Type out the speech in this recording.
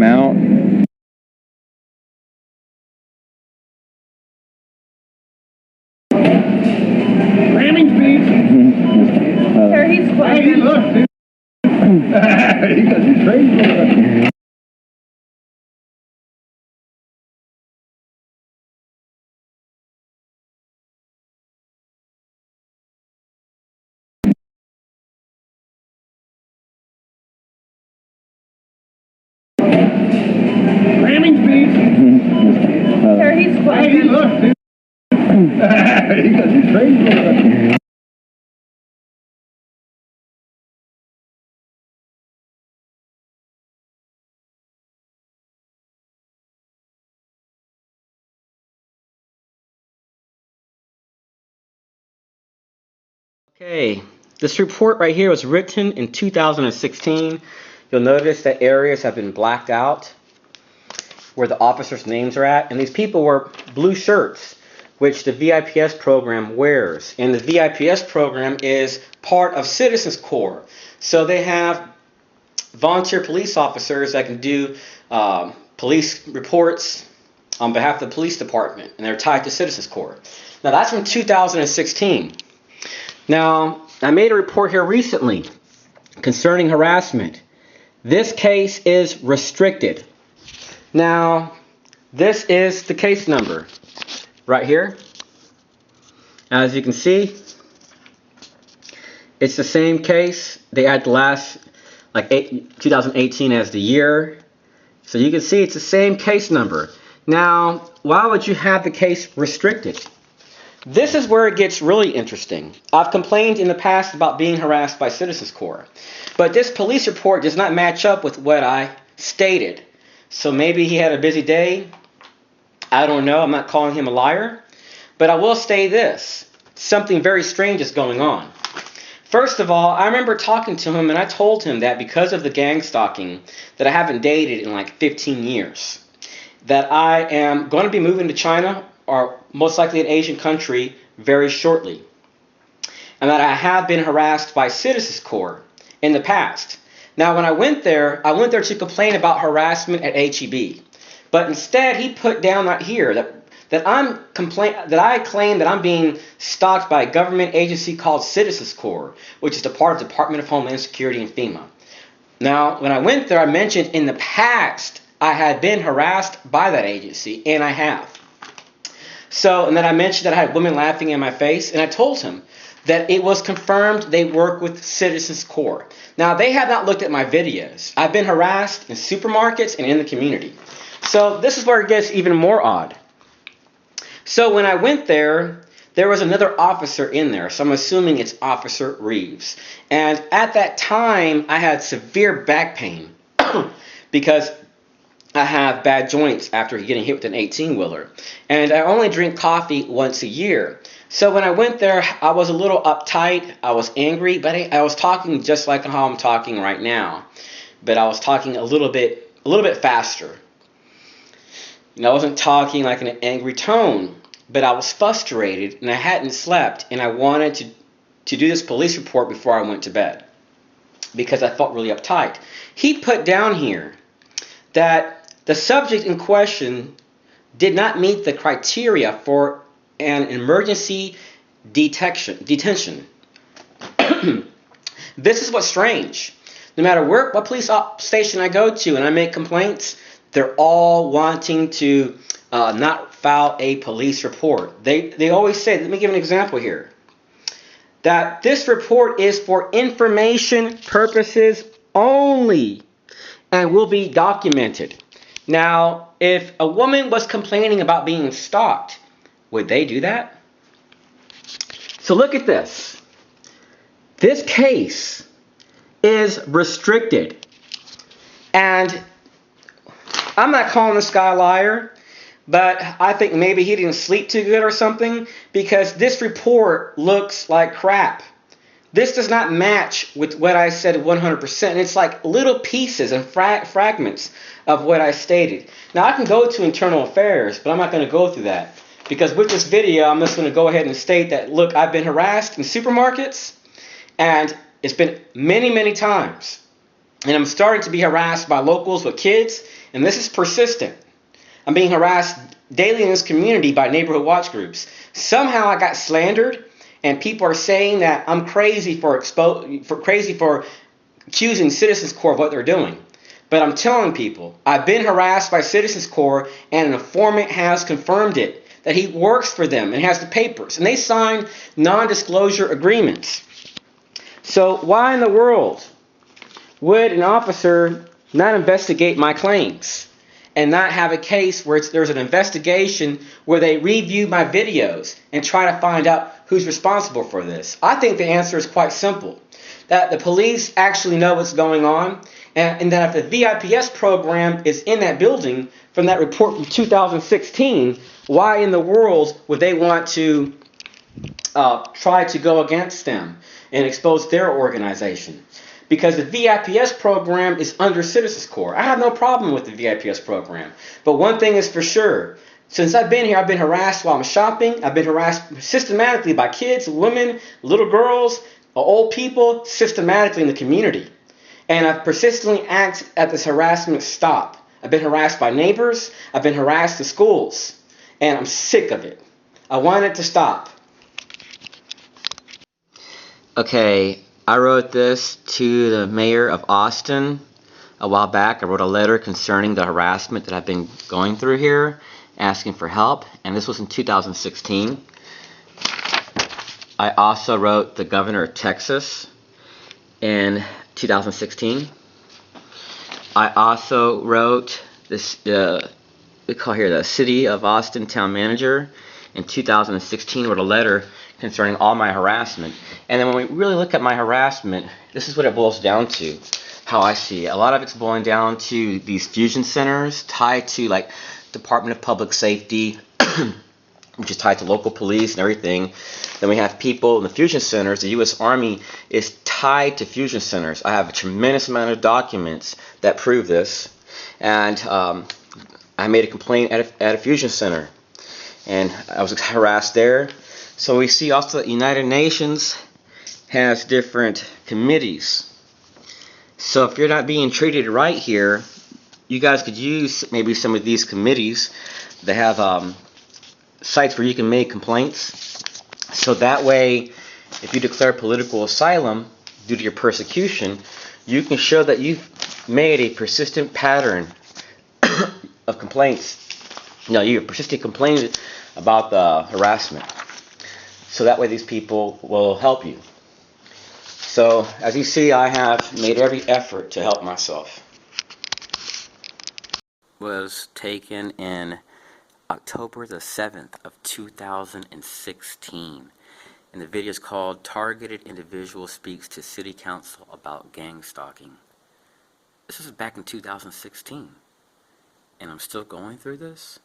out. Ramming speed. Here, he's close. Hey, look, dude. He's crazy. Ramming speed. Here, he's close. Hey, look, dude. He's crazy. Okay, this report right here was written in 2016. You'll notice that areas have been blacked out where the officers' names are at, and these people wear blue shirts, which the VIPS program wears. And the VIPS program is part of Citizens Corps. So they have volunteer police officers that can do police reports on behalf of the police department, and they're tied to Citizens Corps. Now that's from 2016. Now, I made a report here recently concerning harassment. This case is restricted. Now, this is the case number right here. As you can see, it's the same case. They had the last, 2018 as the year. So you can see it's the same case number. Now, why would you have the case restricted? This is where it gets really interesting. I've complained in the past about being harassed by Citizens Corps, but this police report does not match up with what I stated. So maybe he had a busy day. I don't know. I'm not calling him a liar. But I will say this. Something very strange is going on. First of all, I remember talking to him and I told him that because of the gang stalking that I haven't dated in like 15 years, that I am going to be moving to China or most likely an Asian country very shortly. And that I have been harassed by Citizens Corps in the past. Now when I went there to complain about harassment at HEB. But instead he put down right here that I claim that I'm being stalked by a government agency called Citizens Corps, which is the part of the Department of Homeland Security and FEMA. Now when I went there, I mentioned in the past I had been harassed by that agency, and I have. So, and then I mentioned that I had women laughing in my face, and I told him that it was confirmed they work with Citizens Corps. Now, they have not looked at my videos. I've been harassed in supermarkets and in the community. So, this is where it gets even more odd. So, when I went there, there was another officer in there, so I'm assuming it's Officer Reeves. And at that time, I had severe back pain because I have bad joints after getting hit with an 18-wheeler. And I only drink coffee once a year. So when I went there, I was a little uptight. I was angry, but I was talking just like how I'm talking right now. But I was talking a little bit faster. I wasn't talking like in an angry tone, but I was frustrated and I hadn't slept, and I wanted to do this police report before I went to bed because I felt really uptight. He put down here that the subject in question did not meet the criteria for an emergency detention. This is what's strange. No matter what police station I go to and I make complaints, they're all wanting to not file a police report. They always say, let me give an example here, that this report is for information purposes only and will be documented. Now, if a woman was complaining about being stalked, would they do that? So look at this. This case is restricted. And I'm not calling this guy a liar, but I think maybe he didn't sleep too good or something, because this report looks like crap. This does not match with what I said 100%. And it's like little pieces and fragments of what I stated. Now, I can go to internal affairs, but I'm not going to go through that. Because with this video, I'm just going to go ahead and state that, look, I've been harassed in supermarkets, and it's been many, many times. And I'm starting to be harassed by locals with kids, and this is persistent. I'm being harassed daily in this community by neighborhood watch groups. Somehow I got slandered, and people are saying that I'm crazy for accusing Citizens Corps of what they're doing. But I'm telling people, I've been harassed by Citizens Corps, and an informant has confirmed it, that he works for them and has the papers, and they signed non-disclosure agreements. So why in the world would an officer not investigate my claims and not have a case where there's an investigation where they review my videos and try to find out who's responsible for this? I think the answer is quite simple. That the police actually know what's going on, and that if the VIPS program is in that building from that report from 2016, why in the world would they want to try to go against them and expose their organization? Because the VIPS program is under Citizens Corps. I have no problem with the VIPS program. But one thing is for sure. Since I've been here, I've been harassed while I'm shopping. I've been harassed systematically by kids, women, little girls, old people, systematically in the community. And I've persistently asked that this harassment stop. I've been harassed by neighbors. I've been harassed in schools. And I'm sick of it. I want it to stop. Okay, I wrote this to the mayor of Austin a while back. I wrote a letter concerning the harassment that I've been going through here, asking for help, and this was in 2016. I also wrote the governor of Texas in 2016. I also wrote this, we call here the City of Austin Town Manager in 2016, wrote a letter concerning all my harassment. And then when we really look at my harassment, this is what it boils down to, how I see it. A lot of it's boiling down to these fusion centers tied to like Department of Public Safety, which is tied to local police and everything. Then we have people in the fusion centers. The U.S. Army is tied to fusion centers. I have a tremendous amount of documents that prove this. And I made a complaint at a fusion center, and I was harassed there. So we see also that United Nations has different committees. So if you're not being treated right here, you guys could use maybe some of these committees. They have sites where you can make complaints. So that way, if you declare political asylum due to your persecution, you can show that you've made a persistent pattern of complaints. You're persistently complaining about the harassment. So that way these people will help you. So as you see, I have made every effort to help myself. Was taken in October the 7th of 2016. And the video is called Targeted Individual Speaks to City Council About Gang Stalking. This was back in 2016. And I'm still going through this?